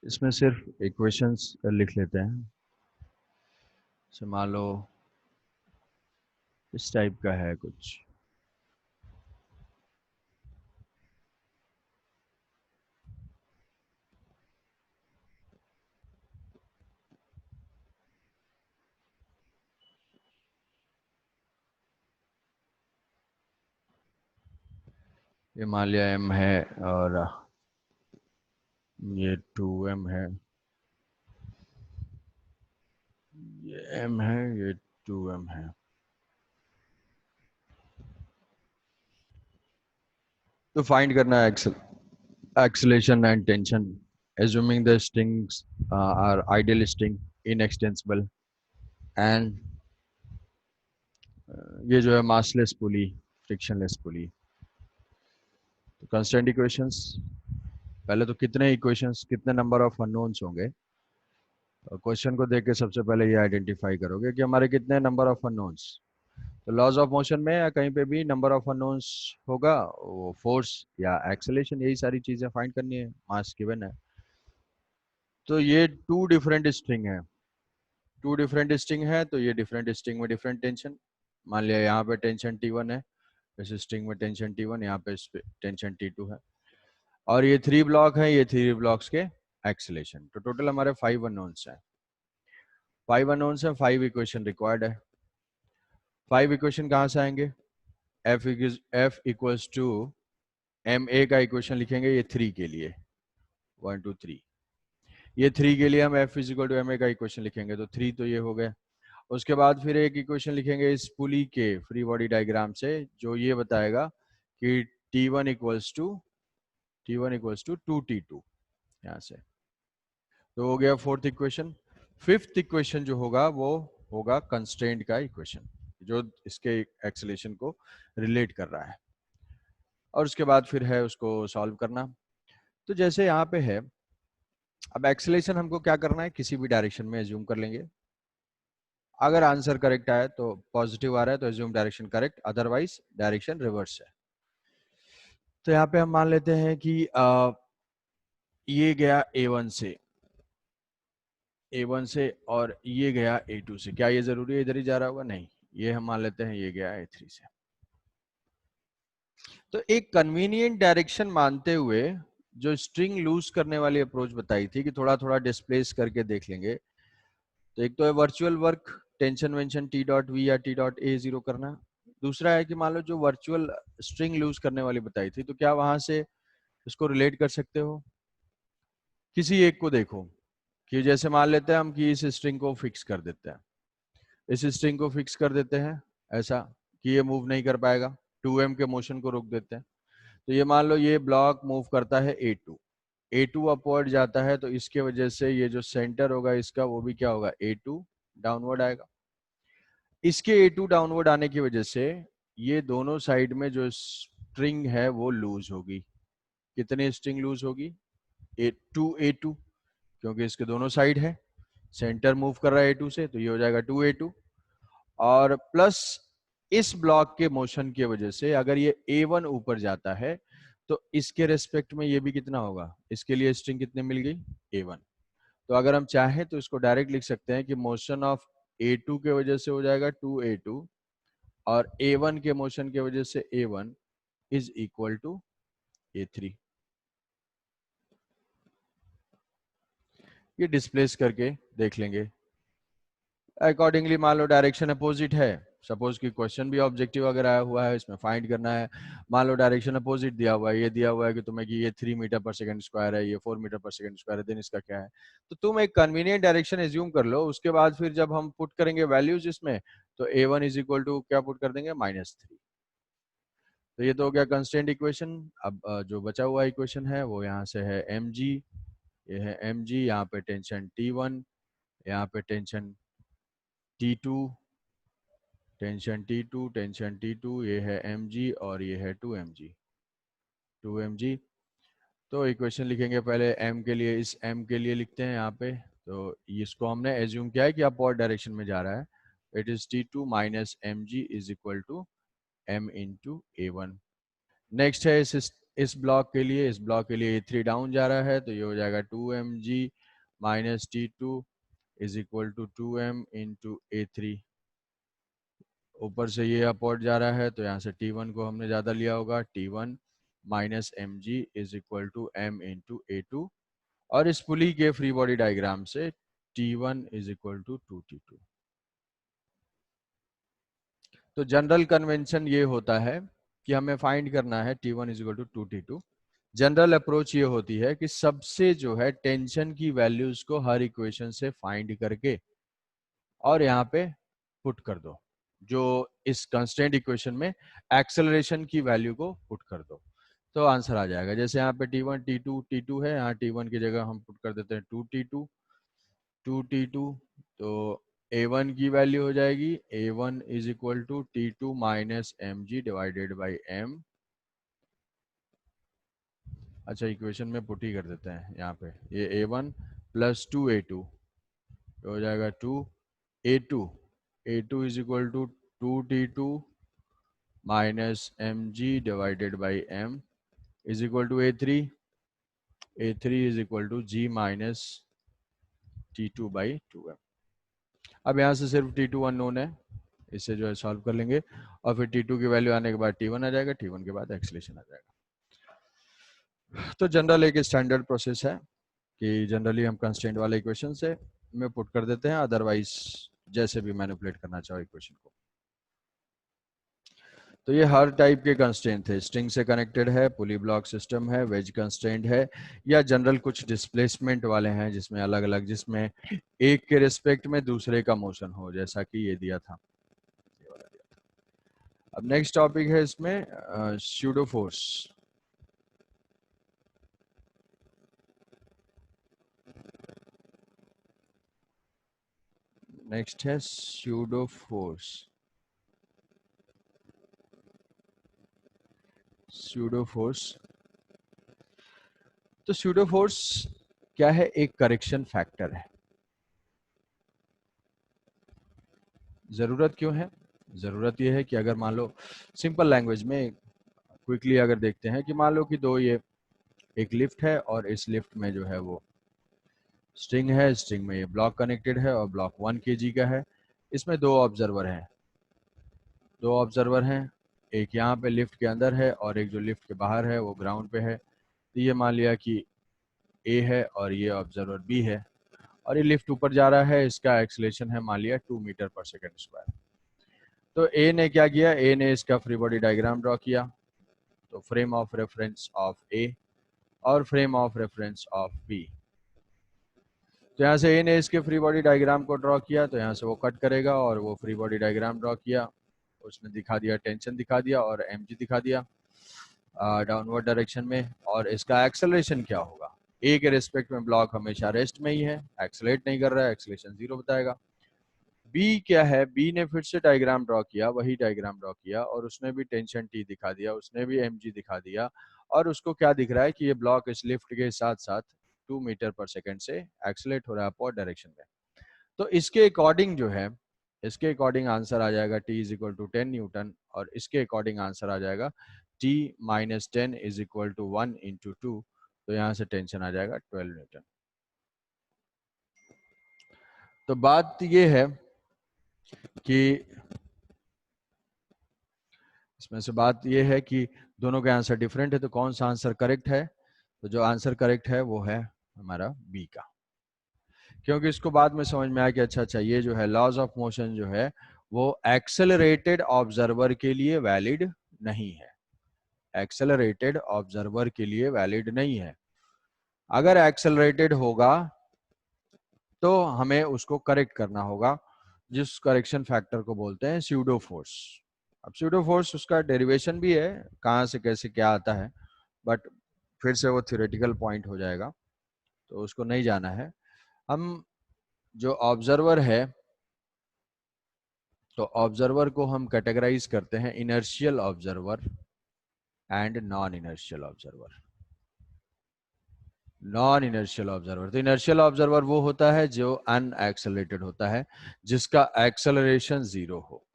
इसमें सिर्फ इक्वेशंस लिख लेते हैं। तो मान लो इस टाइप का है कुछ। ये मान लिया m है और ये 2m है, ये m है, ये 2m है। तो फाइंड करना है acceleration and tension assuming the strings are ideal string inextensible and ये जो है massless pulley frictionless pulley। तो constant equations, पहले तो कितने इक्वेशंस कितने नंबर ऑफ अननोन्स होंगे। क्वेश्चन को देख के सबसे पहले ये आइडेंटिफाई करोगे कि हमारे कितने नंबर ऑफ अननोन्स। तो लॉज ऑफ मोशन में या कहीं पे भी नंबर ऑफ अननोन्स होगा, वो फोर्स या एक्सेलेरेशन, यही सारी चीजें फाइंड करनी है, मास गिवन है। तो ये टू डिफरेंट स्ट्रिंग है, टू डिफरेंट स्ट्रिंग है, तो ये डिफरेंट स्ट्रिंग में डिफरेंट टेंशन। मान लिया यहाँ पे टेंशन T1 है, इस स्ट्रिंग में टेंशन T1, यहाँ पे टेंशन T2 है, और ये 3 ब्लॉक है, ये 3 ब्लॉक्स के एक्सेलेरेशन। तो टोटल हमारे 5 अननोन्स हैं, 5 अननोन्स हैं, 5 इक्वेशन रिक्वायर्ड है। 5 इक्वेशन कहाँ से आएंगे? F equals to M A का इक्वेशन लिखेंगे, ये 3 के लिए 1 2 3, ये 3 के लिए हम F equal to M A का इक्वेशन लिखेंगे, तो 3 तो ये हो गए। उसके बाद फिर एक इक्वेशन लिखेंगे इस पुली के फ्री बॉडी डायग्राम से, जो ये बताएगा कि T1 इक्वल्स टू 2T2, यहाँ से। तो हो गया फोर्थ इक्वेशन। फिफ्थ इक्वेशन जो होगा वो होगा कंस्ट्रेंट का इक्वेशन, जो इसके एक्सेलेरेशन को रिलेट कर रहा है, और उसके बाद फिर है उसको सॉल्व करना। तो जैसे यहाँ पे है, अब एक्सेलेरेशन हमको क्या करना है, किसी भी डायरेक्शन में एज्यूम कर लेंगे। अगर आंसर करेक्ट आए तो पॉजिटिव आ रहा है तो assume direction correct, otherwise direction reverse है। तो यहाँ पे हम मान लेते हैं कि ये गया A1 से और ये गया A2 से। क्या ये जरूरी है इधर ही जा रहा होगा? नहीं, ये हम मान लेते हैं ये गया A3 से। तो एक कन्वीनियंट डायरेक्शन मानते हुए जो स्ट्रिंग लूज करने वाली अप्रोच बताई थी कि थोड़ा थोड़ा डिस्प्लेस करके देख लेंगे, तो एक तो है वर्चुअल वर्क टेंशन वेंशन T डॉट वी या T डॉट ए जीरो करना। दूसरा है कि मान लो जो वर्चुअल स्ट्रिंग लूज करने वाली बताई थी, तो क्या वहां से इसको रिलेट कर सकते हो? किसी एक को देखो, कि जैसे मान लेते हैं हम कि इस स्ट्रिंग को फिक्स कर देते हैं, इस स्ट्रिंग को फिक्स कर देते हैं ऐसा कि ये मूव नहीं कर पाएगा, 2m के मोशन को रोक देते हैं। तो ये मान लो ये ब्लॉक मूव करता है A2 अपवर्ड जाता है, तो इसके वजह से ये जो सेंटर होगा इसका वो भी क्या होगा, A2 डाउनवर्ड आएगा। इसके A2 डाउनवर्ड आने की वजह से ये दोनों साइड में जो स्ट्रिंग है वो लूज होगी। कितनी स्ट्रिंग लूज होगी? A2 क्योंकि इसके दोनों साइड है, सेंटर मूव कर रहा है A2 से, तो ये हो जाएगा 2A2। और प्लस इस ब्लॉक के मोशन की वजह से अगर ये A1 ऊपर जाता है तो इसके रेस्पेक्ट में ये भी कितना होगा, इसके लिए स्ट्रिंग कितने मिल गई, A1। तो अगर हम चाहें तो इसको डायरेक्ट लिख सकते हैं कि मोशन ऑफ A2 के वजह से हो जाएगा 2A2, और A1 के मोशन के वजह से A1 is equal to A3। ये डिस्प्लेस करके देख लेंगे। अकॉर्डिंगली मान लो डायरेक्शन अपोजिट है, सपोज कि क्वेश्चन भी ऑब्जेक्टिव अगर आया हुआ है, इसमें फाइंड करना है। मान लो डायरेक्शन अपोजिट दिया हुआ है, ये दिया हुआ है कि तुम्हें कि ये 3 मीटर पर सेकंड स्क्वायर है, ये 4 मीटर पर सेकंड स्क्वायर है, देन इसका क्या है। तो तुम एक कन्वीनियंट डायरेक्शन एज्यूम कर लो, उसके बाद फिर जब हम पुट करेंगे वैल्यूज इसमें, तो A1 इज इक्वल टू क्या पुट कर देंगे, -3। तो ये तो हो गया कंस्टेंट इक्वेशन। अब जो बचा हुआ इक्वेशन है वो यहाँ से है mg, ये है mg, यहाँ पे टेंशन T1, यहाँ पे टेंशन T2, टेंशन T2, ये है mg और ये है 2mg। तो इक्वेशन लिखेंगे पहले m के लिए, इस m के लिए लिखते हैं यहाँ पे। तो इसको हमने एज्यूम किया है कि अपवर्ड डायरेक्शन में जा रहा है। It is T2 minus mg is equal to m into A1। Next है इस इस ब्लॉक के लिए A3 डाउन जा रहा है, तो ये हो जाएगा 2mg minus T2 is equal to 2m into A3। ऊपर से ये अपवर्ड जा रहा है, तो यहाँ से T1 को हमने ज़्यादा लिया होगा, T1 minus mg is equal to m into A2। और इस पुली के फ्री बॉडी डायग्राम से T1 is equal to 2T2। तो जनरल कन्वेंशन ये होता है कि हमें फाइंड करना है T1 is equal to 2T2। General approach ये होती है कि सबसे जो है टेंशन की वैल्यूज को हर इक्वेशन से फाइंड करके और यहाँ पे पुट कर दो, जो इस कंस्टेंट इक्वेशन में एक्सेलरेशन की वैल्यू को पुट कर दो, तो आंसर आ जाएगा। जैसे यहाँ पे T1 T2 है, यहाँ T1 की जगह हम पुट कर देते हैं 2T2 तो A1 की वैल्यू हो जाएगी A1 is equal to T2 minus mg divided by m। अच्छा, इक्वेशन में पुट ही कर देते हैं यहाँ पे, ये A1 प्लस 2A2 हो जाएगा 2A2 is equal to 2T2 minus mg divided by m is equal to A3 is equal to g minus T2 by 2m। अब यहाँ से सिर्फ T2 अननोन है, इससे जो है सॉल्व कर लेंगे और फिर T2 की वैल्यू आने के बाद T1 आ जाएगा, T1 के बाद एक्सेलेरेशन आ जाएगा। तो जनरल एक स्टैंडर्ड प्रोसेस है कि जनरली हम कंस्ट्रेंट वाले इक्वेशन से में पुट कर देते हैं, अदरवाइज जैसे भी मैनिपुलेट करना चाहो इक्वेशन को। तो ये हर टाइप के कंस्ट्रेंट थे, स्ट्रिंग से कनेक्टेड है, पुली ब्लॉक सिस्टम है, वेज कंस्ट्रेंट है, या जनरल कुछ डिस्प्लेसमेंट वाले हैं जिसमें अलग अलग, जिसमें एक के रिस्पेक्ट में दूसरे का मोशन हो, जैसा कि ये दिया था। अब नेक्स्ट टॉपिक है इसमें स्यूडो फोर्स। नेक्स्ट है स्यूडो फोर्स। स्यूडो फोर्स, तो स्यूडो फोर्स क्या है? एक करेक्शन फैक्टर है। जरूरत क्यों है? जरूरत यह है कि अगर मान लो सिंपल लैंग्वेज में क्विकली अगर देखते हैं कि मान लो कि दो ये एक लिफ्ट है और इस लिफ्ट में जो है वो स्ट्रिंग है, स्ट्रिंग में ये ब्लॉक कनेक्टेड है और ब्लॉक 1 kg का है। इसमें दो ऑब्जर्वर हैं, एक यहाँ पे लिफ्ट के अंदर है और एक जो लिफ्ट के बाहर है वो ग्राउंड पे है। तो ये मान लिया कि ए है और ये ऑब्जर्वर बी है और ये लिफ्ट ऊपर जा रहा है, इसका एक्सेलरेशन है मान लिया 2 मीटर पर सेकेंड स्क्वायर। तो ए ने क्या किया? ए ने इसका फ्री बॉडी डायग्राम ड्रॉ किया, तो frame of reference of A और frame of reference of B. तो यहाँ से ए ने इसके फ्री बॉडी डायग्राम को ड्रॉ किया, तो यहाँ से वो कट करेगा और वो फ्री बॉडी डायग्राम ड्रॉ किया, उसने दिखा दिया, टेंशन दिखा दिया और mg दिखा दिया डाउनवर्ड डायरेक्शन में। और इसका एक्सेलरेशन क्या होगा? ए के रिस्पेक्ट में ब्लॉक हमेशा रेस्ट में ही है, एक्सेलरेट नहीं कर रहा है, एक्सेलरेशन 0 बताएगा। बी क्या है? बी ने फिर से डायग्राम ड्रॉ किया, वही डायग्राम ड्रॉ किया और उसने भी टेंशन टी दिखा दिया, उसने भी mg दिखा दिया और उसको क्या दिख रहा है कि ये ब्लॉक इस लिफ्ट के साथ साथ 2 मीटर पर सेकेंड से एक्सेलरेट हो रहा है अपवर्ड डायरेक्शन में। तो इसके अकॉर्डिंग जो है, इसके अकॉर्डिंग आंसर आ जाएगा T is equal to 10 newton और इसके अकॉर्डिंग आंसर आ जाएगा T minus 10 is equal to 1 into 2। तो यहाँ से टेंशन आ जाएगा 12 न्यूटन। तो बात ये है कि इसमें से बात ये है कि दोनों के आंसर डिफरेंट है, तो कौन सा आंसर करेक्ट है? तो जो आंसर करेक्ट है वो है हमारा बी का, क्योंकि इसको बाद में समझ में आया कि अच्छा ये जो है लॉज ऑफ मोशन जो है वो एक्सेलरेटेड ऑब्जर्वर के लिए वैलिड नहीं है, एक्सेलरेटेड ऑब्जर्वर के लिए वैलिड नहीं है। अगर एक्सेलरेटेड होगा तो हमें उसको करेक्ट करना होगा, जिस करेक्शन फैक्टर को बोलते हैं स्यूडो फोर्स। अब स्यूडो फोर्स उसका डेरिवेशन भी है, कहाँ से कैसे क्या आता है, बट फिर से वो थ्योरेटिकल पॉइंट हो जाएगा, तो उसको नहीं जाना है। हम जो ऑब्जर्वर है, तो ऑब्जर्वर को हम कैटेगराइज करते हैं inertial observer and non inertial observer. Non inertial observer, तो इनर्शियल ऑब्जर्वर वो होता है जो अनएक्सेलरेटेड होता है, जिसका एक्सेलरेशन 0 हो,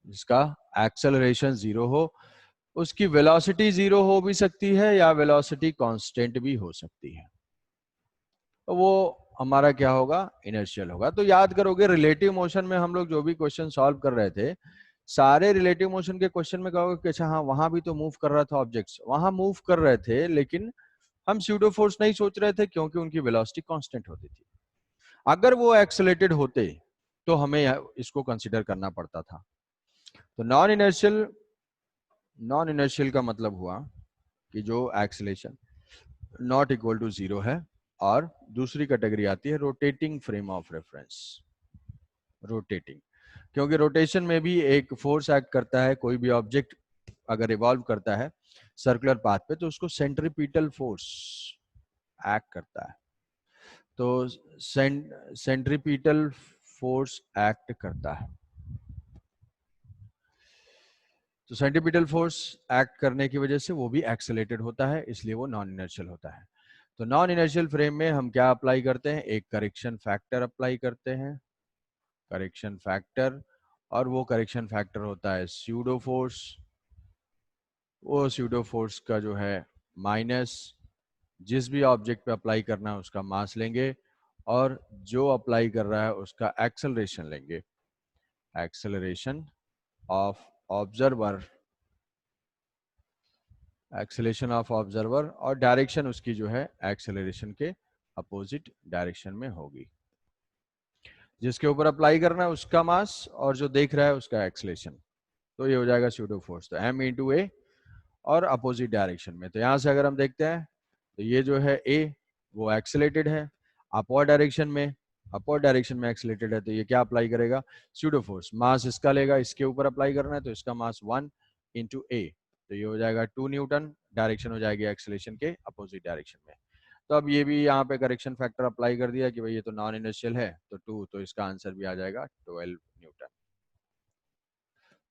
जिसका एक्सेलरेशन 0 हो। उसकी वेलोसिटी जीरो हो भी सकती है या वेलोसिटी कांस्टेंट भी हो सकती है। तो वो हमारा क्या होगा, इनर्शियल होगा। तो याद करोगे रिलेटिव मोशन में हम लोग जो भी क्वेश्चन सॉल्व कर रहे थे, सारे रिलेटिव मोशन के क्वेश्चन में कहोगे कि अच्छा हाँ वहां भी तो मूव कर रहा था ऑब्जेक्ट्स, वहां मूव कर रहे थे, लेकिन हम स्यूडो फोर्स नहीं सोच रहे थे क्योंकि उनकी वेलोसिटी कांस्टेंट होती थी। अगर वो एक्सेलेटेड होते तो हमें इसको कंसीडर करना पड़ता था। तो नॉन इनर्शियल का मतलब हुआ कि जो acceleration not equal to zero है। और दूसरी कैटेगरी आती है rotating frame of reference. Rotating, क्योंकि रोटेशन में भी एक फोर्स एक्ट करता है। कोई भी ऑब्जेक्ट अगर इवॉल्व करता है सर्कुलर पाथ पे तो उसको सेंट्रीपिटल फोर्स एक्ट करता है। तो सेंट्रीपिटल फोर्स एक्ट करता है। तो सेंट्रीपिटल फोर्स एक्ट करने की वजह से वो भी एक्सेलेटेड होता है, इसलिए वो नॉन इनर्शियल होता है। तो नॉन इनर्शियल फ्रेम में हम क्या अप्लाई करते हैं, एक करेक्शन फैक्टर अप्लाई करते हैं, करेक्शन फैक्टर। और वो करेक्शन फैक्टर होता है स्यूडो फोर्स। वो स्यूडो फोर्स का जो है माइनस जिस भी ऑब्जेक्ट पे अप्लाई करना है उसका मास लेंगे, और जो अप्लाई कर रहा है उसका एक्सेलरेशन लेंगे। Acceleration of observer, acceleration of observer, और डायरेक्शन उसकी जो है एक्सेलरेशन के अपोजिट डायरेक्शन में होगी। जिसके ऊपर अप्लाई करना है उसका मास और जो देख रहा है उसका एक्सेलरेशन। तो ये हो जाएगा स्यूडो फोर्स। तो m इंटू ए और अपोजिट डायरेक्शन में। तो यहां से अगर हम देखते हैं तो ये जो है a वो एक्सेलेटेड है अपवर्ड डायरेक्शन में, अपवर्ड डायरेक्शन में एक्सेलेटेड है। तो ये क्या अप्लाई करेगा, स्यूडो फोर्स। मास इसका लेगा, इसके ऊपर अप्लाई करना है तो इसका मास 1 इंटू ए। तो ये हो जाएगा 2 न्यूटन, डायरेक्शन हो जाएगी एक्सेलेरेशन के अपोजिट डायरेक्शन में। तो अब ये भी यहाँ पे करेक्शन फैक्टर अप्लाई कर दिया कि भाई ये तो नॉन इनर्शियल है तो 2, तो इसका आंसर भी आ जाएगा 12 न्यूटन।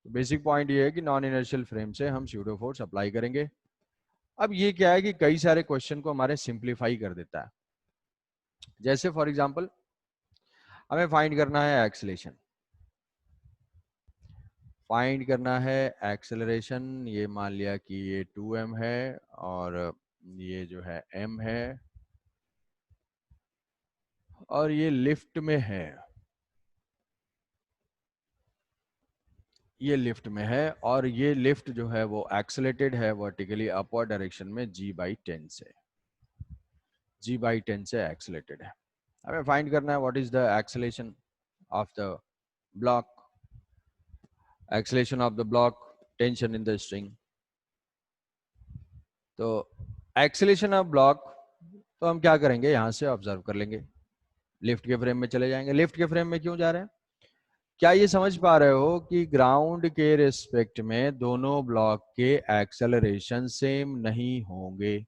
तो बेसिक पॉइंट ये है कि नॉन इनर्शियल फ्रेम से हम स्यूडो फोर्स अप्लाई करेंगे। अब ये क्या है कि कई सारे क्वेश्चन को हमारे सिंप्लीफाई कर देता है। जैसे फॉर एग्जांपल हमें फाइंड करना है एक्सेलरेशन, फाइंड करना है एक्सेलरेशन। ये मान लिया कि ये 2m है और ये जो है m है और ये लिफ्ट में है, ये लिफ्ट में है और ये लिफ्ट जो है वो एक्सेलेटेड है वर्टिकली अपवर्ड डायरेक्शन में g/10 से, g/10 से एक्सेलेटेड है। हमें फाइंड करना है what is the acceleration of the block, acceleration of the block, tension in the string. तो एक्सेलरेशन ऑफ ब्लॉक तो हम क्या करेंगे, यहां से ऑब्जर्व कर लेंगे, लिफ्ट के फ्रेम में चले जाएंगे। लिफ्ट के फ्रेम में क्यों जा रहे हैं, क्या ये समझ पा रहे हो कि ग्राउंड के रिस्पेक्ट में दोनों ब्लॉक के एक्सेलरेशन सेम नहीं होंगे।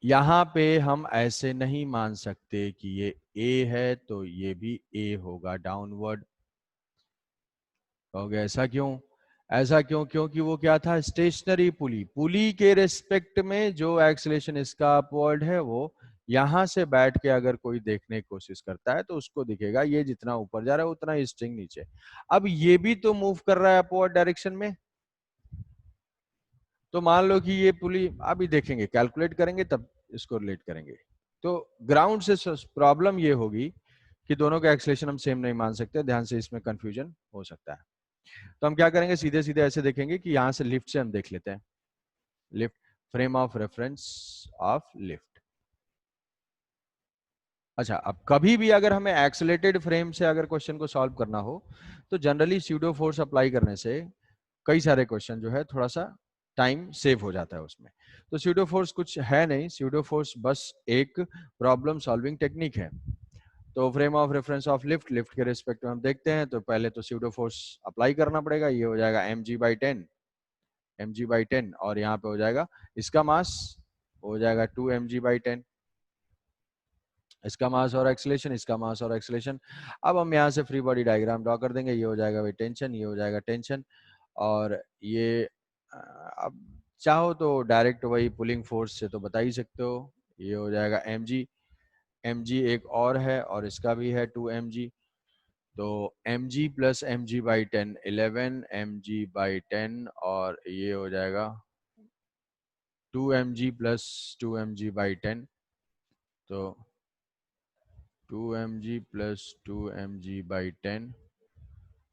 यहां पे हम ऐसे नहीं मान सकते कि ये A है तो ये भी A होगा डाउनवर्ड। कहोगे ऐसा क्यों, ऐसा क्यों, क्योंकि वो क्या था, स्टेशनरी पुली। पुली के रिस्पेक्ट में जो एक्सेलरेशन इसका अपवर्ड है वो यहां से बैठ के अगर कोई देखने की कोशिश करता है तो उसको दिखेगा ये जितना ऊपर जा रहा है उतना स्ट्रिंग नीचे। अब ये भी तो मूव कर रहा है अपवर्ड डायरेक्शन में। तो मान लो कि ये पुली, अभी देखेंगे कैलकुलेट करेंगे तब इसको रिलेट करेंगे। तो ग्राउंड से प्रॉब्लम ये होगी कि दोनों का एक्सेलरेशन हम सेम नहीं मान सकते, ध्यान से इसमें कंफ्यूजन हो सकता है। तो हम क्या करेंगे, सीधे सीधे ऐसे देखेंगे कि यहां से लिफ्ट से हम देख लेते हैं, lift, frame of reference of lift. अच्छा, अब कभी भी अगर हमें एक्सेलेटेड फ्रेम से अगर क्वेश्चन को सॉल्व करना हो तो जनरली स्यूडो फोर्स अप्लाई करने से कई सारे क्वेश्चन जो है थोड़ा सा टाइम सेव हो जाता है उसमें। तो स्यूडो फोर्स कुछ है नहीं, स्यूडो फोर्स बस एक प्रॉब्लम सॉल्विंग टेक्निक है। तो frame of reference of lift, lift के रिस्पेक्ट में हम देखते हैं तो पहले तो स्यूडो फोर्स अप्लाई करना पड़ेगा। ये हो जाएगा mg/10, mg/10 और यहाँ पे हो जाएगा इसका मास हो जाएगा 2mg/10, इसका मास और एक्सेलरेशन, इसका मास और एक्सेलरेशन। अब हम यहाँ से फ्री बॉडी डायग्राम ड्रॉ कर देंगे। ये हो जाएगा भाई टेंशन, ये हो जाएगा टेंशन, और ये अब चाहो तो डायरेक्ट वही पुलिंग फोर्स से तो बता ही सकते हो। ये हो जाएगा mg, mg एक और है और इसका भी है 2mg। तो mg plus mg by 10 11 mg by 10 और ये हो जाएगा 2 mg प्लस 2 mg बाई 10, तो 2 mg प्लस 2 mg बाई 10,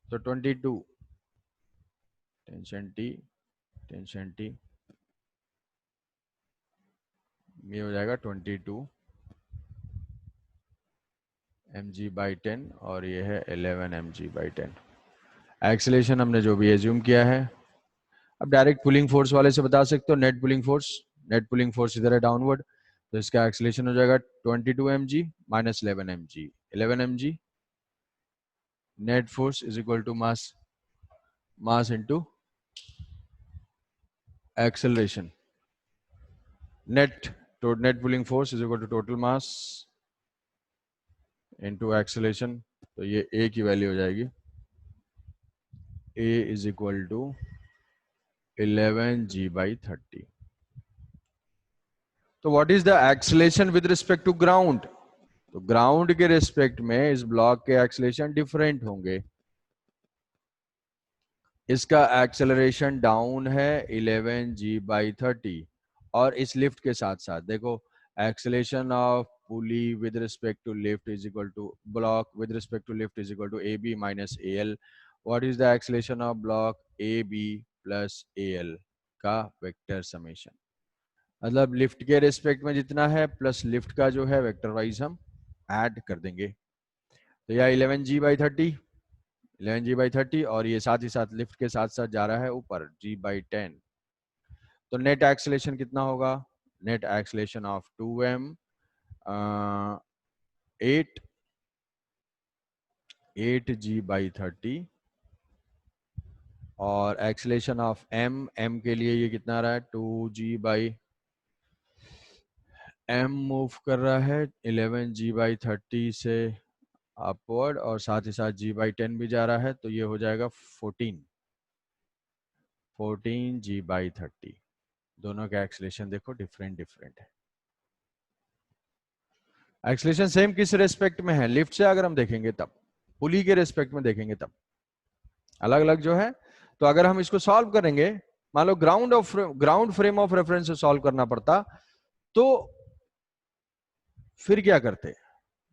तो 22 टेंशन टी टेंशन टी, ये हो जाएगा 22 mg बाई 10 और ये है 11 mg बाई 10। एक्सीलेशन हमने जो भी एज्यूम किया है, अब डायरेक्ट पुलिंग फोर्स वाले से बता सकते हो net pulling force. Net pulling force इधर है डाउनवर्ड, तो इसका एक्सीलेशन हो जाएगा 22 mg minus 11 mg, 11 mg net force is equal to mass, mass into acceleration. Net तो net pulling force is equal to total mass into acceleration, तो ये a की वैल्यू हो जाएगी a is equal to 11 g by 30। तो what is the acceleration with respect to ground? तो ground के respect में इस ब्लॉक के एक्सेलरेशन डिफरेंट होंगे। इसका एक्सेलरेशन डाउन है 11 g बाई 30, और इस लिफ्ट के साथ साथ देखो acceleration of pulley with respect to lift is equal to block with respect to lift is equal to A B minus A L. What is the acceleration of block A B plus A L का vector summation, मतलब lift के respect में जितना है plus lift का जो है vector wise हम ऐड कर देंगे। तो यह 11 g बाई 30, 11 g बाई 30, और ये साथ ही साथ लिफ्ट के साथ साथ जा रहा है ऊपर g/10। तो नेट एक्सेलेरेशन कितना होगा? Net acceleration of 2m 8 8 g/30, और एक्सेलेरेशन ऑफ m के लिए ये कितना आ रहा है 2g/m मूव कर रहा है 11 g/30 से अपवर्ड, और साथ ही साथ g/10 भी जा रहा है, तो ये हो जाएगा 14 g/30। दोनों का एक्सेलेरेशन देखो डिफरेंट डिफरेंट है। एक्सेलेरेशन सेम किस रेस्पेक्ट में है? लिफ्ट से अगर हम देखेंगे तब, पुली के रेस्पेक्ट में देखेंगे तब अलग अलग जो है। तो अगर हम इसको सॉल्व करेंगे, मान लो ग्राउंड फ्रेम ऑफ रेफरेंस से सॉल्व करना पड़ता, तो फिर क्या करते?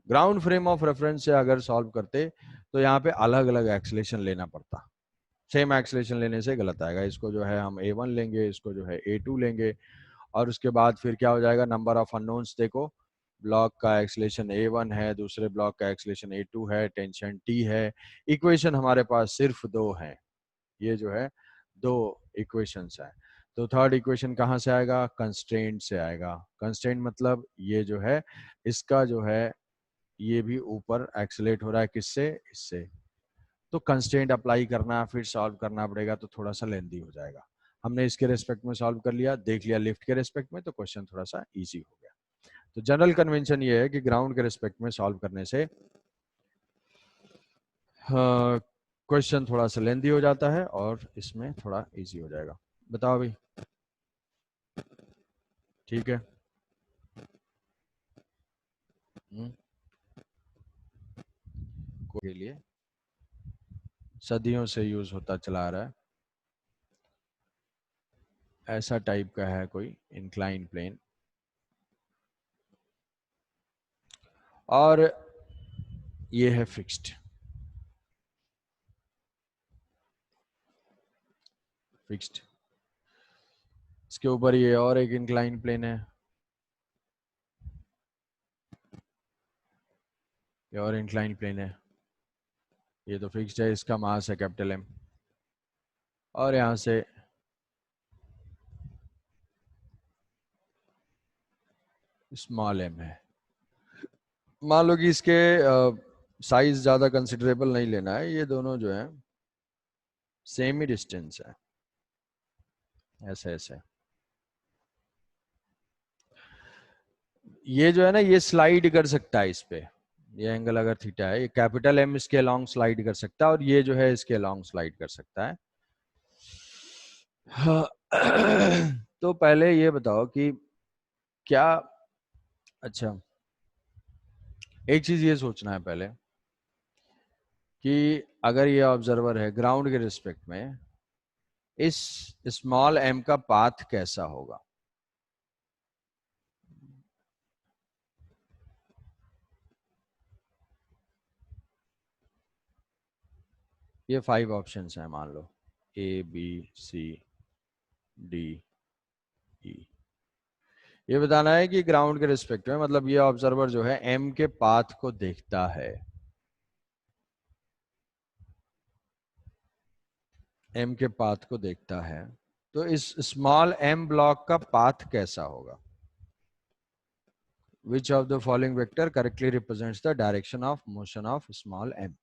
ग्राउंड फ्रेम ऑफ रेफरेंस से अगर सॉल्व करते तो यहाँ पे अलग अलग एक्सेलेरेशन लेना पड़ता। सेम एक्सेलेरेशन लेने से गलत आएगा। इसको जो है हम a1 लेंगे, इसको जो है a2 लेंगे, और उसके बाद फिर क्या हो जाएगा, नंबर ऑफ अननोन्स देखो, ब्लॉक का एक्सेलेरेशन a1 है, दूसरे ब्लॉक का एक्सेलेरेशन a2 है, टेंशन t है। इक्वेशन हमारे पास सिर्फ दो हैं, ये जो है दो इक्वेशंस है। तो थर्ड इक्वेशन कहाँ से आएगा? कंस्ट्रेंट से आएगा। कंस्ट्रेंट मतलब ये जो है इसका जो है ये भी ऊपर एक्सेलेरेट हो रहा है, किससे? इससे। तो कंस्ट्रेंट अप्लाई करना फिर सॉल्व करना पड़ेगा, तो थोड़ा सा लेंदी हो जाएगा। हमने इसके रेस्पेक्ट में सॉल्व कर लिया, देख लिया लिफ्ट के रेस्पेक्ट में, तो क्वेश्चन थोड़ा सा इजी हो गया। तो जनरल कन्वेंशन ये है कि ग्राउंड के रेस्पेक्ट में सॉल्व करने से क्वेश्चन थोड़ा सा लेंदी हो जाता है और इसमें थोड़ा इजी हो जाएगा। बताओ भाई, ठीक है? के लिए सदियों से यूज होता चला आ रहा है, ऐसा टाइप का है कोई इंक्लाइन प्लेन, और ये है फिक्स्ड। फिक्स्ड इसके ऊपर ये और एक इंक्लाइन प्लेन है, ये और इंक्लाइन प्लेन है। ये तो फिक्स्ड है, इसका मास है कैपिटल M, और यहां से स्मॉल m है। मान लो कि इसके साइज ज्यादा कंसिडरेबल नहीं लेना है, ये दोनों जो है सेम ही डिस्टेंस है, ऐसे ऐसे। ये जो है ना ये स्लाइड कर सकता है इस पे, ये एंगल अगर थीटा है, ये कैपिटल M इसके अलोंग स्लाइड कर सकता है, और ये जो है इसके अलोंग स्लाइड कर सकता है। हाँ। तो पहले ये बताओ कि क्या, अच्छा एक चीज ये सोचना है पहले कि अगर ये ऑब्जर्वर है ग्राउंड के रिस्पेक्ट में, इस स्मॉल एम का पाथ कैसा होगा। ये 5 ऑप्शंस हैं, मान लो A B C D E. ये बताना है कि ग्राउंड के रिस्पेक्ट में, मतलब ये ऑब्जर्वर जो है एम के पाथ को देखता है, एम के पाथ को देखता है, तो इस स्मॉल एम ब्लॉक का पाथ कैसा होगा। Which of the following vector correctly represents the direction of motion of small m?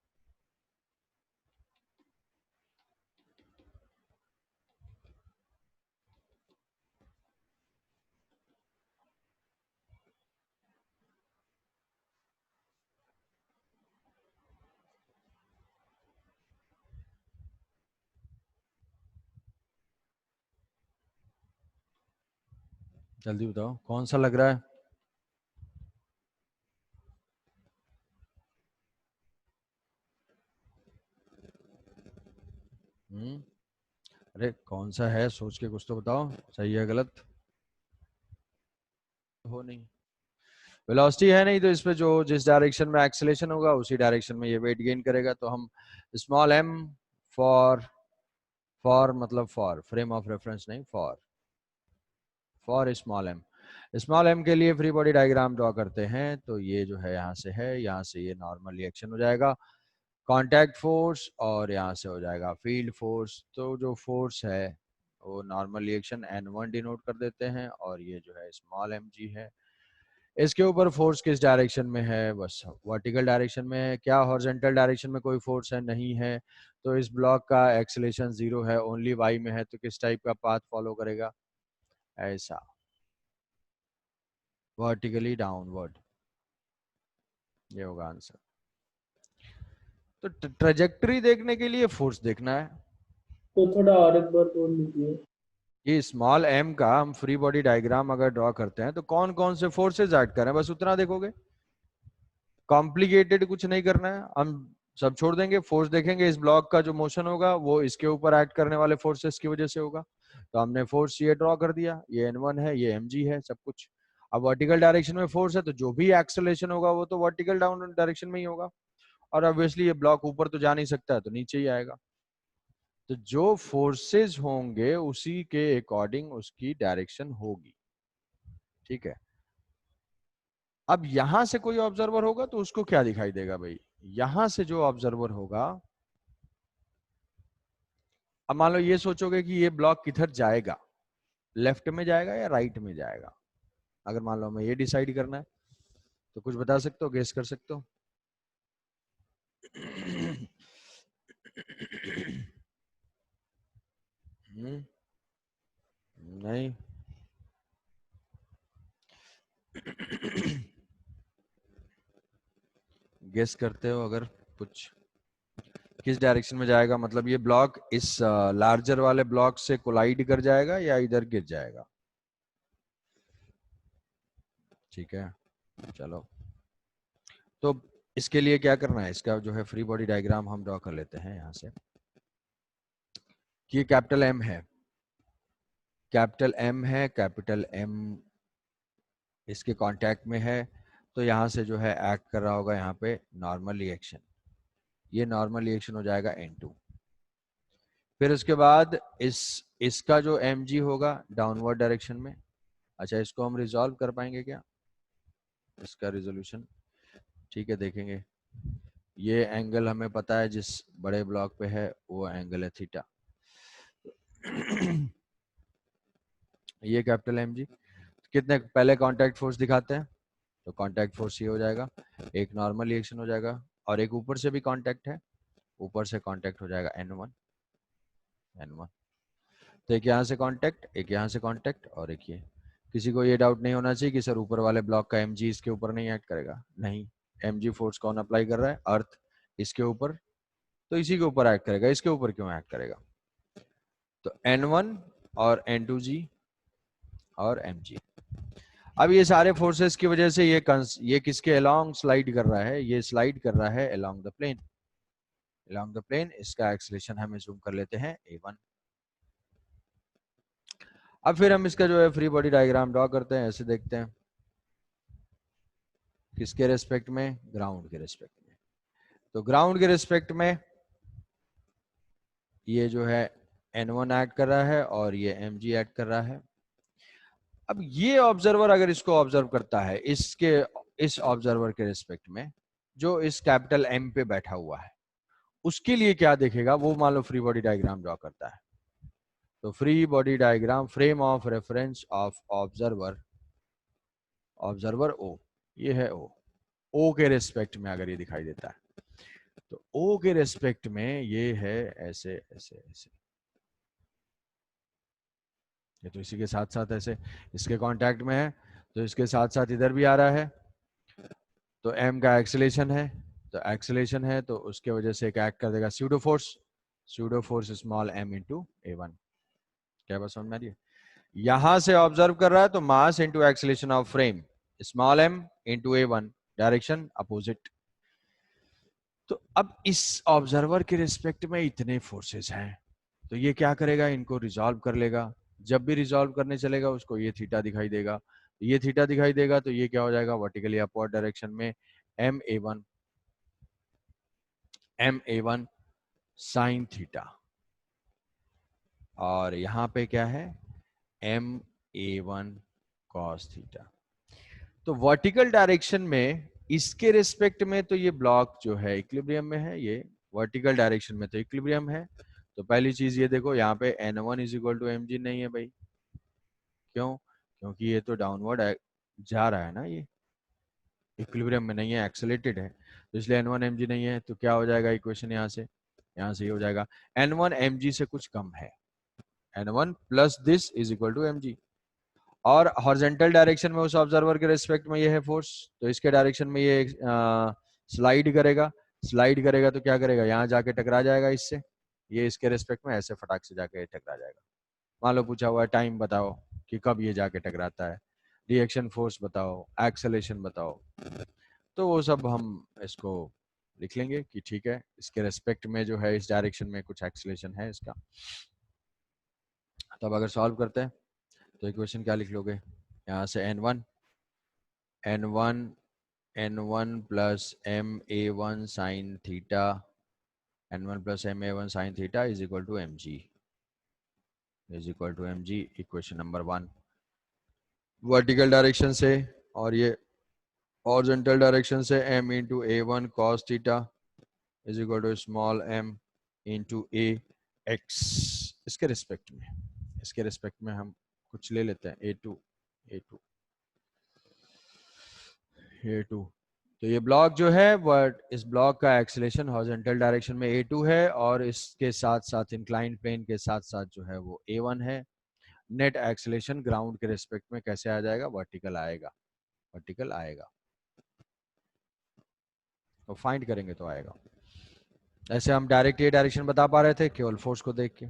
जल्दी बताओ कौन सा लग रहा है। अरे कौन सा है, सोच के कुछ तो बताओ, सही है गलत हो नहीं। वेलोसिटी है नहीं, तो इस पे जो जिस डायरेक्शन में एक्सेलेरेशन होगा उसी डायरेक्शन में ये वेट गेन करेगा। तो हम स्मॉल एम फॉर, मतलब फॉर फ्रेम ऑफ रेफरेंस नहीं, फॉर स्मॉल एम के लिए फ्री बॉडी डायग्राम ड्रॉ करते हैं। तो ये जो है यहाँ से है, यहाँ से ये नॉर्मल रिएक्शन हो जाएगा, कांटेक्ट फोर्स, और यहाँ से हो जाएगा फील्ड फोर्स। तो जो फोर्स है वो नॉर्मल रिएक्शन N1 डिनोट कर देते हैं, और ये जो है स्मॉल mg है। इसके ऊपर फोर्स किस डायरेक्शन में है, बस वर्टिकल डायरेक्शन में है। क्या हॉरिजॉन्टल डायरेक्शन में कोई फोर्स है, नहीं है। तो इस ब्लॉक का एक्सेलेरेशन 0 है, ओनली वाई में है, तो किस टाइप का पाथ फॉलो करेगा, ऐसा वर्टिकली डाउनवर्ड, ये होगा आंसर। तो ट्रेजेक्टरी देखने के लिए फोर्स देखना है। तो थोड़ा और एक बार बोल लीजिए। ये स्मॉल एम का हम फ्री बॉडी डायग्राम अगर ड्रॉ करते हैं तो कौन कौन से फोर्सेज ऐड करें, बस उतना देखोगे, कॉम्प्लिकेटेड कुछ नहीं करना है। हम सब छोड़ देंगे, फोर्स देखेंगे, इस ब्लॉक का जो मोशन होगा वो इसके ऊपर एक्ट करने वाले फोर्सेस की वजह से होगा। तो हमने फोर्स ये ड्रॉ कर दिया, ये N1 है, ये mg है, सब कुछ। अब वर्टिकल डायरेक्शन में फोर्स है, तो जो भी एक्सेलरेशन होगा वो तो वर्टिकल डाउन डायरेक्शन में ही होगा, और ऑब्वियसली ये ब्लॉक ऊपर तो जा नहीं सकता है, तो नीचे ही आएगा। तो जो फोर्सेस होंगे उसी के अकॉर्डिंग उसकी डायरेक्शन होगी, ठीक है। अब यहां से कोई ऑब्जर्वर होगा तो उसको क्या दिखाई देगा भाई, यहां से जो ऑब्जर्वर होगा, अब मान लो ये सोचोगे कि ये ब्लॉक किधर जाएगा, लेफ्ट में जाएगा या राइट में जाएगा। अगर मान लो हमें ये डिसाइड करना है तो कुछ बता सकते हो, गेस कर सकते हो। नहीं। गेस करते हो अगर कुछ, किस डायरेक्शन में जाएगा, मतलब ये ब्लॉक इस लार्जर वाले ब्लॉक से कोलाइड कर जाएगा या इधर गिर जाएगा। ठीक है, चलो। तो इसके लिए क्या करना है, इसका जो है फ्री बॉडी डायग्राम हम ड्रॉ कर लेते हैं यहां से। कि कैपिटल एम है, कैपिटल एम है, कैपिटल एम इसके कांटेक्ट में है, तो यहाँ से जो है एक्ट कर रहा होगा यहाँ पे नॉर्मल रिएक्शन, ये नॉर्मल रिएक्शन हो जाएगा N2। फिर उसके बाद इसका जो mg होगा डाउनवर्ड डायरेक्शन में। अच्छा, इसको हम रिजॉल्व कर पाएंगे क्या, इसका रिजोल्यूशन, ठीक है देखेंगे। ये एंगल हमें पता है जिस बड़े ब्लॉक पे है वो एंगल है थीटा। ये कैपिटल mg, कितने पहले कांटेक्ट फोर्स दिखाते हैं, तो कांटेक्ट फोर्स ये हो जाएगा, एक नॉर्मल रिएक्शन हो जाएगा, और एक ऊपर से भी कांटेक्ट है, ऊपर से कांटेक्ट हो जाएगा N1। तो एक यहाँ से कांटेक्ट, एक यहाँ से कांटेक्ट, और एक ये। किसी को ये डाउट नहीं होना चाहिए कि सर ऊपर वाले ब्लॉक का mg इसके ऊपर नहीं एक्ट करेगा, नहीं। mg फोर्स कौन अप्लाई कर रहा है, अर्थ, इसके ऊपर, तो इसी के ऊपर एक्ट करेगा, इसके ऊपर क्यों एक्ट करेगा। तो N1 और N2g और mg। अब ये सारे फोर्सेस की वजह से ये किसके अलोंग स्लाइड कर रहा है, ये स्लाइड कर रहा है along the plane. along the plane, इसका एक्सेलेरेशन हमें जूम कर लेते हैं a1। अब फिर हम इसका जो है फ्री बॉडी डायग्राम ड्रॉ करते हैं, ऐसे देखते हैं किसके रेस्पेक्ट में, ग्राउंड के रेस्पेक्ट में। तो ग्राउंड के रेस्पेक्ट में ये जो है n1 ऐड कर रहा है और ये mg ऐड कर रहा है। अब ये ऑब्जर्वर अगर इसको ऑब्जर्व करता है, इस ऑब्जर्वर के रिस्पेक्ट में जो इस कैपिटल M पे बैठा हुआ है, उसके लिए क्या देखेगा, वो मान लो फ्री बॉडी डायग्राम ड्रॉ करता है। तो free body diagram, frame of reference of observer, observer O, ये है O के रेस्पेक्ट में अगर ये दिखाई देता है तो O के रेस्पेक्ट में ये है ऐसे ऐसे ऐसे, ये तो इसी के साथ साथ ऐसे इसके कांटेक्ट में है, तो इसके साथ साथ इधर भी आ रहा है। तो m का एक्सेलेरेशन है, तो एक्सेलेरेशन है तो उसके वजह से एक एक्ट कर देगा pseudo force small m into a1। क्या बात समझ में आ रही है? यहां से ऑब्जर्व कर रहा है तो mass into acceleration of frame small m into a1, direction opposite. तो अब इस ऑब्जर्वर के रिस्पेक्ट में इतने फोर्सेस हैं, तो ये क्या करेगा, इनको रिजॉल्व कर लेगा। जब भी रिजॉल्व करने चलेगा उसको ये थीटा दिखाई देगा, ये थीटा दिखाई देगा तो ये क्या हो जाएगा, वर्टिकली अपवर्ड डायरेक्शन में M A one sine theta, और यहाँ पे क्या है M A one cos theta. तो वर्टिकल डायरेक्शन में इसके रिस्पेक्ट में तो ये ब्लॉक जो है इक्विलिब्रियम में है, ये वर्टिकल डायरेक्शन में तो इक्विलिब्रियम है। तो पहली चीज ये देखो, यहाँ पे n1 is equal to mg नहीं है भाई, क्यों? क्योंकि ये तो डाउनवर्ड जा रहा है ना, ये इक्विलिब्रियम में नहीं है, एक्सेलेरेटेड है, तो इसलिए n1 mg नहीं है। तो क्या हो जाएगा इक्वेशन, यहाँ से ये हो जाएगा n1 mg से कुछ कम है, n1 plus this is equal to mg। और हॉरिजॉन्टल डायरेक्शन में उस ऑब्जर्वर के रिस्पेक्ट में ये है फोर्स, तो इसके डायरेक्शन में ये स्लाइड करेगा तो क्या करेगा, यहाँ जाके टकरा जाएगा इससे, ये इसके रिस्पेक्ट में ऐसे फटाक से जाके टकरा जाएगा। मान लो पूछा हुआ है टाइम बताओ कि कब ये जाके टकराता है, रिएक्शन फोर्स बताओ, एक्सेलेरेशन बताओ, तो वो सब हम इसको लिख लेंगे कि ठीक है इसके रेस्पेक्ट में जो है इस डायरेक्शन में कुछ एक्सेलेरेशन है इसका। तब अगर सॉल्व करते हैं तो इक्वेशन क्या लिख लोगे, यहाँ से n1 plus ma1 sine theta, n1 plus ma1 sine theta is equal to mg, equation number 1 vertical direction से, और ये हॉरिजॉन्टल डायरेक्शन से m into a1 cos theta is equal to small m into a x। इसके respect में हम कुछ ले लेते हैं a2। तो ये ब्लॉक जो है बट इस ब्लॉक का एक्सेलेरेशन हॉरिजॉन्टल डायरेक्शन में a2 है, और इसके साथ साथ इंक्लाइंड प्लेन के साथ साथ जो है वो a1 है। नेट एक्सेलेरेशन ग्राउंड के रिस्पेक्ट में कैसे आ जाएगा, वर्टिकल आएगा, तो फाइंड करेंगे तो आएगा। ऐसे हम डायरेक्ट ये डायरेक्शन बता पा रहे थे केवल फोर्स को देख के।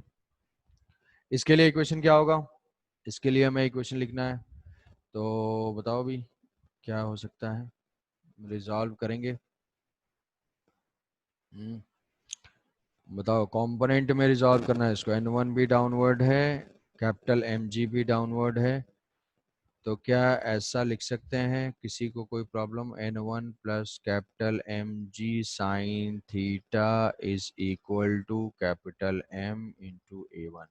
इसके लिए इक्वेशन क्या होगा, इसके लिए हमें इक्वेशन लिखना है, तो बताओ भी क्या हो सकता है, रिजॉल्व करेंगे। बताओ कंपोनेंट में रिजॉल्व करना है इसको, n1 भी डाउनवर्ड है, कैपिटल mg भी डाउनवर्ड है, तो क्या ऐसा लिख सकते हैं, किसी को कोई problem, n1 plus capital mg sine theta is equal to capital m into a1।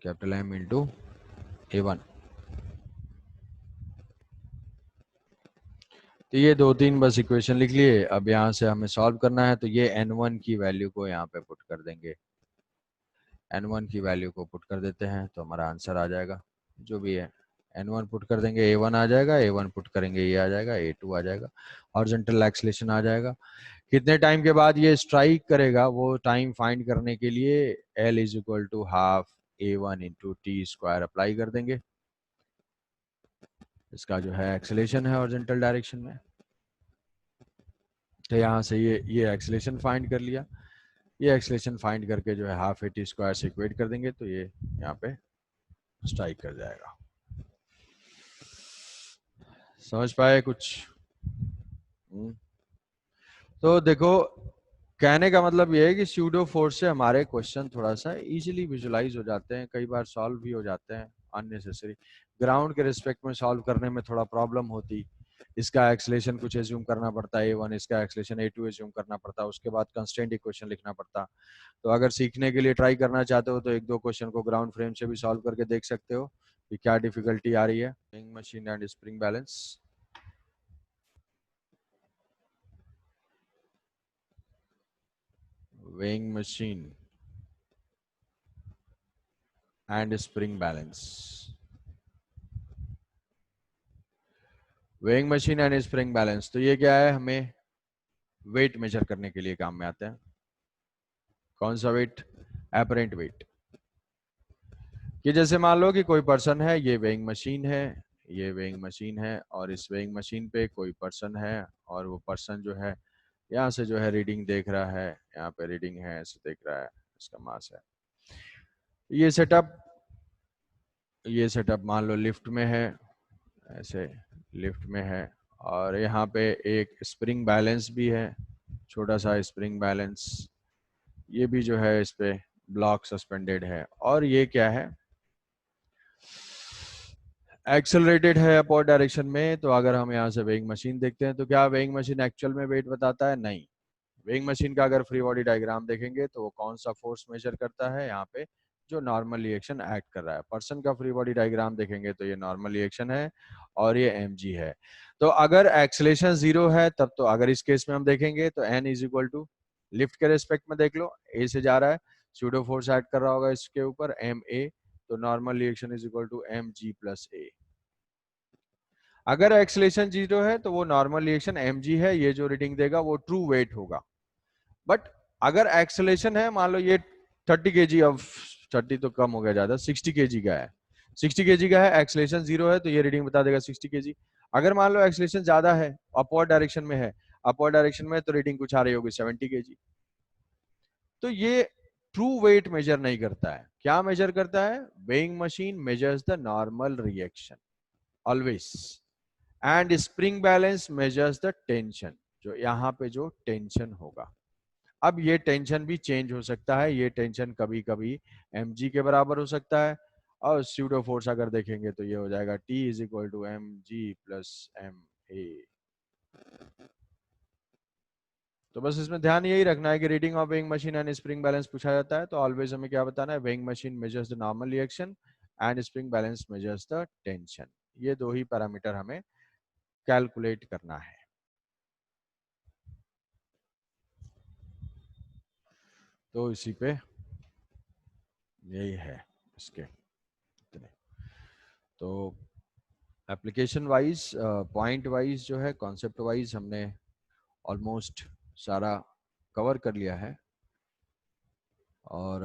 Capital M into a1। तो ये 2-3 बस इक्वेशन लिख लिए। अब यहाँ से हमें सॉल्व करना है, तो ये n1 की वैल्यू को यहाँ पे पुट कर देंगे, n1 की वैल्यू को पुट कर देते हैं तो हमारा आंसर आ जाएगा जो भी है। n1 पुट कर देंगे a1 आ जाएगा, a1 पुट करेंगे ये आ जाएगा, a2 आ जाएगा, हॉरिजॉन्टल एक्सेलेरेशन आ जाएगा। कितने टाइम के बाद ये स्ट्राइक करेगा वो टाइम फाइंड करने के लिए L is equal to half a1 into T square apply कर देंगे। इसका जो है एक्सेलेरेशन है हॉरिजॉन्टल डायरेक्शन में, तो यहाँ से ये एक्सेलेरेशन फाइंड कर लिया, ये एक्सेलेरेशन फाइंड करके जो है हाफ ए टी स्क्वायर से इक्वेट कर देंगे तो ये यहाँ पे स्ट्राइक कर जाएगा। समझ पाए कुछ? तो देखो, कहने का मतलब ये है कि स्यूडो फोर्स से हमारे क्वेश्चन थोड़ा सा इजीली विजुलाइज हो जाते हैं, कई बार सॉल्व भी हो जाते हैं अननेसेसरी। ग्राउंड के रिस्पेक्ट में सॉल्व करने में थोड़ा प्रॉब्लम होती, इसका एक्सलेशन कुछ एज्यूम करना पड़ता है A1, इसका एक्सलेशन A2 एज्यूम करना पड़ता, उसके बाद कंस्ट्रेंट इक्वेशन लिखना पड़ता। तो अगर सीखने के लिए ट्राई करना चाहते हो तो एक दो क्वेश्चन को ग्राउंड फ्रेम से भी सॉल्व करके देख सकते हो कि क्या डिफिकल्टी आ रही है। Swing machine and spring balance, weighing machine and spring balance, weighing machine and spring balance। तो ये क्या है, हमें वेट मेजर करने के लिए काम में आते हैं। कौन सा वेट? Apparent wait. कि जैसे मान लो कि कोई पर्सन है, ये वेइंग मशीन है, ये वेइंग मशीन है, और इस वेइंग मशीन पे कोई पर्सन है, और वो पर्सन जो है यहाँ से जो है रीडिंग देख रहा है, यहाँ पे रीडिंग है, ऐसे देख रहा है, इसका मास है। ये सेटअप मान लो लिफ्ट में है, ऐसे लिफ्ट में है, और यहाँ पे एक स्प्रिंग बैलेंस भी है, छोटा सा स्प्रिंग बैलेंस, ये भी जो है इस पे ब्लॉक सस्पेंडेड है। और ये क्या है, एक्सेलरेटेड है अपोजिट डायरेक्शन में। तो अगर हम यहाँ से वेइंग मशीन देखते हैं तो क्या वेइंग मशीन एक्चुअल में वेट बताता है? नहीं। वेइंग मशीन का अगर फ्री बॉडी डायग्राम देखेंगे तो वो कौन सा फोर्स मेजर करता है? यहाँ पे जो नॉर्मल रिएक्शन एक्ट कर रहा है। पर्सन का फ्री बॉडी डायग्राम देखेंगे तो ये नॉर्मल रिएक्शन है और ये mg है। तो अगर एक्सेलेरेशन 0 है तब तो, अगर इस केस में हम देखेंगे तो n is equal to, lift के रेस्पेक्ट में देख लो, a से जा रहा है, स्यूडो फोर्स एक्ट कर रहा होगा इसके ऊपर ma, तो normal reaction is equal to mg plus a। अगर एक्सेलेरेशन 0 है तो वो नॉर्मल रिएक्शन mg है, ये जो रीडिंग देगा वो ट्रू वेट होगा। बट अगर एक्सेलेरेशन है, मान लो ये 30 kg ऑफ, 30 तो कम हो गया ज्यादा, 60 kg का है, 60 kg का है, एक्सेलेरेशन 0 है, तो ये रीडिंग बता देगा 60 kg। अगर मान लो एक्सेलेरेशन ज्यादा है, अपवर्ड डायरेक्शन में है, अपवर्ड डायरेक्शन में, तो रीडिंग कुछ आ रही होगी 70 kg। तो ये ट्रू वेट मेजर नहीं करता है, क्या मेजर करता है? Weighing machine measures the normal reaction always, and spring balance measures the tension, जो यहाँ पे जो टेंशन होगा। अब ये टेंशन भी चेंज हो सकता है, ये टेंशन कभी कभी mg के बराबर हो सकता है, और स्यूडो फोर्स अगर देखेंगे तो ये हो जाएगा T is equal to mg plus ma। तो बस इसमें ध्यान यही रखना है कि reading of weighing machine and spring balance पूछा जाता है तो ऑलवेज हमें क्या बताना है? Weighing machine measures the normal reaction and spring balance measures the tension. ये दो ही पैरामीटर हमें कैलकुलेट करना है। तो इसी पे यही है इसके इतने। तो एप्लीकेशन वाइज, पॉइंट वाइज जो है, कॉन्सेप्ट वाइज हमने ऑलमोस्ट सारा कवर कर लिया है। और